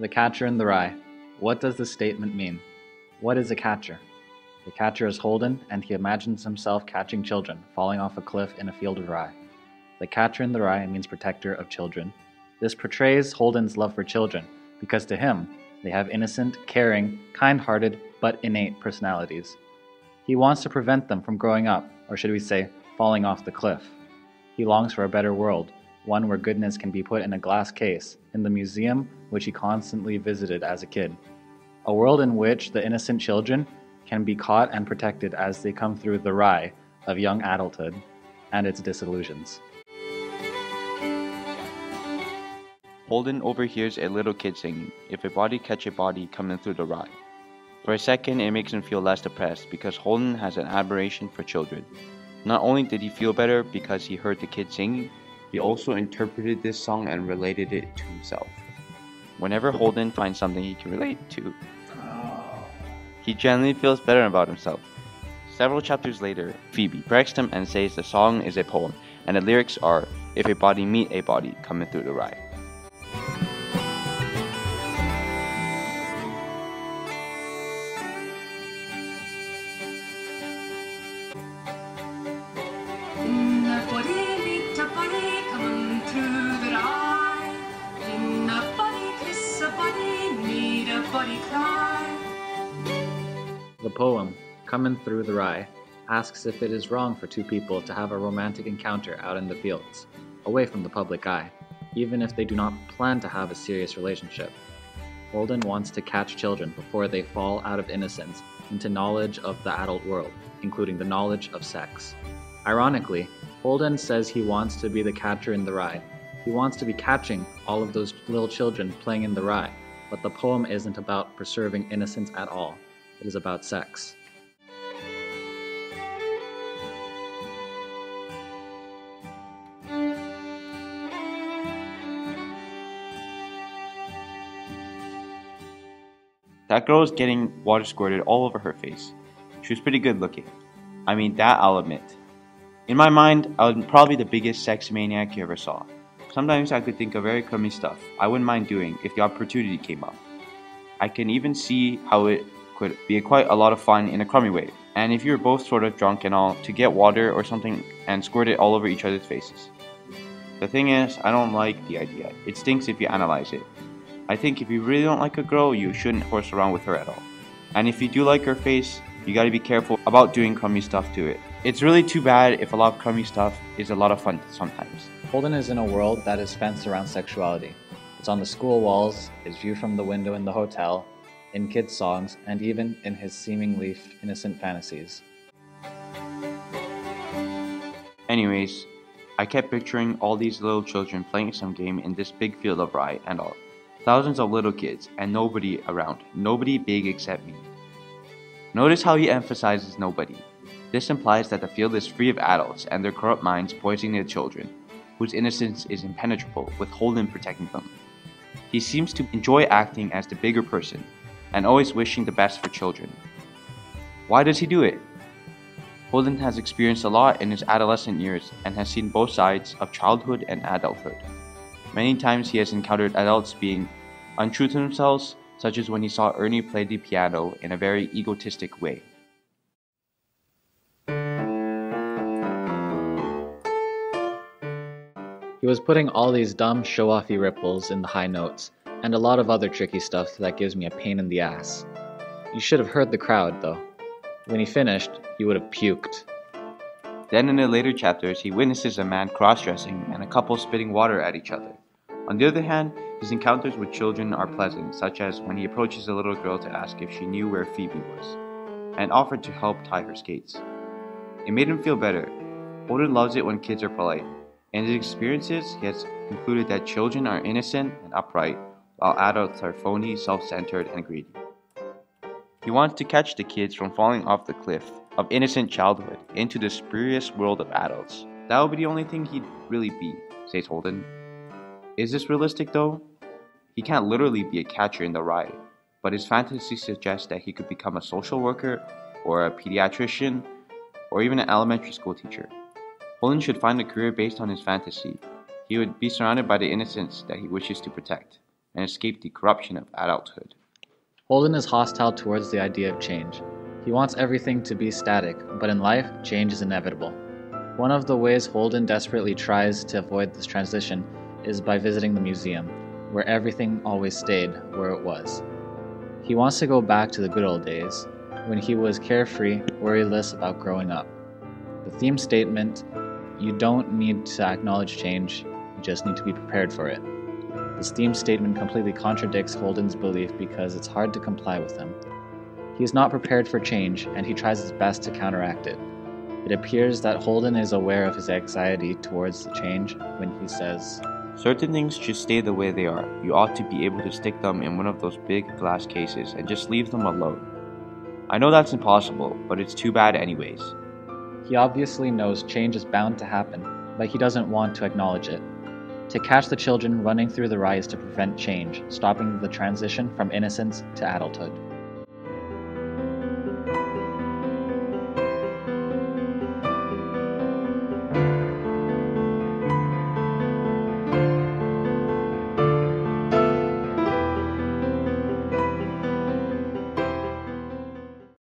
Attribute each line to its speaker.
Speaker 1: The catcher in the rye. What does this statement mean? What is a catcher? The catcher is Holden, and he imagines himself catching children falling off a cliff in a field of rye. The catcher in the rye means protector of children. This portrays Holden's love for children, because to him, they have innocent, caring, kind-hearted, but innate personalities. He wants to prevent them from growing up, or should we say, falling off the cliff. He longs for a better world, one where goodness can be put in a glass case, in the museum which he constantly visited as a kid. A world in which the innocent children can be caught and protected as they come through the rye of young adulthood and its disillusions.
Speaker 2: Holden overhears a little kid singing, "If a body catch a body coming through the rye." For a second, it makes him feel less depressed because Holden has an admiration for children. Not only did he feel better because he heard the kid singing, he also interpreted this song and related it to himself. Whenever Holden finds something he can relate to, he generally feels better about himself. Several chapters later, Phoebe corrects him and says the song is a poem, and the lyrics are, "If a body meet a body coming through the rye."
Speaker 1: The poem, Comin' Through the Rye, asks if it is wrong for two people to have a romantic encounter out in the fields, away from the public eye, even if they do not plan to have a serious relationship. Holden wants to catch children before they fall out of innocence into knowledge of the adult world, including the knowledge of sex. Ironically, Holden says he wants to be the catcher in the rye. He wants to be catching all of those little children playing in the rye, but the poem isn't about preserving innocence at all. It is about sex.
Speaker 2: That girl was getting water squirted all over her face. She was pretty good looking. I mean, that I'll admit. In my mind, I was probably the biggest sex maniac you ever saw. Sometimes I could think of very crummy stuff I wouldn't mind doing if the opportunity came up. I can even see how it could be quite a lot of fun in a crummy way, and if you were both sort of drunk and all, to get water or something and squirt it all over each other's faces. The thing is, I don't like the idea. It stinks if you analyze it. I think if you really don't like a girl, you shouldn't horse around with her at all. And if you do like her face, you gotta be careful about doing crummy stuff to it. It's really too bad if a lot of crummy stuff is a lot of fun sometimes.
Speaker 1: Holden is in a world that is fenced around sexuality. It's on the school walls, his view from the window in the hotel, in kids' songs, and even in his seemingly innocent fantasies.
Speaker 2: Anyways, I kept picturing all these little children playing some game in this big field of rye and all. Thousands of little kids and nobody around, nobody big except me. Notice how he emphasizes nobody. This implies that the field is free of adults and their corrupt minds poisoning the children, whose innocence is impenetrable, with Holden protecting them. He seems to enjoy acting as the bigger person, and always wishing the best for children. Why does he do it? Holden has experienced a lot in his adolescent years and has seen both sides of childhood and adulthood. Many times he has encountered adults being untrue to themselves, such as when he saw Ernie play the piano in a very egotistic way.
Speaker 1: He was putting all these dumb show-offy ripples in the high notes, and a lot of other tricky stuff that gives me a pain in the ass. You should have heard the crowd, though. When he finished, he would have puked.
Speaker 2: Then in the later chapters, he witnesses a man cross-dressing and a couple spitting water at each other. On the other hand, his encounters with children are pleasant, such as when he approaches a little girl to ask if she knew where Phoebe was, and offered to help tie her skates. It made him feel better. Holden loves it when kids are polite. In his experiences, he has concluded that children are innocent and upright, while adults are phony, self-centered, and greedy. He wants to catch the kids from falling off the cliff of innocent childhood into the spurious world of adults. That would be the only thing he'd really be, says Holden. Is this realistic though? He can't literally be a catcher in the rye, but his fantasy suggests that he could become a social worker, or a pediatrician, or even an elementary school teacher. Holden should find a career based on his fantasy. He would be surrounded by the innocence that he wishes to protect. and escape the corruption of adulthood.
Speaker 1: Holden is hostile towards the idea of change. He wants everything to be static, but in life, change is inevitable. One of the ways Holden desperately tries to avoid this transition is by visiting the museum, where everything always stayed where it was. He wants to go back to the good old days, when he was carefree, worryless about growing up. The theme statement, "You don't need to acknowledge change, you just need to be prepared for it." This theme statement completely contradicts Holden's belief because it's hard to comply with him. He is not prepared for change, and he tries his best to counteract it. It appears that Holden is aware of his anxiety towards the change when he says,
Speaker 2: "Certain things should stay the way they are. You ought to be able to stick them in one of those big glass cases and just leave them alone. I know that's impossible, but it's too bad anyways."
Speaker 1: He obviously knows change is bound to happen, but he doesn't want to acknowledge it. To catch the children running through the rye is to prevent change, stopping the transition from innocence to adulthood.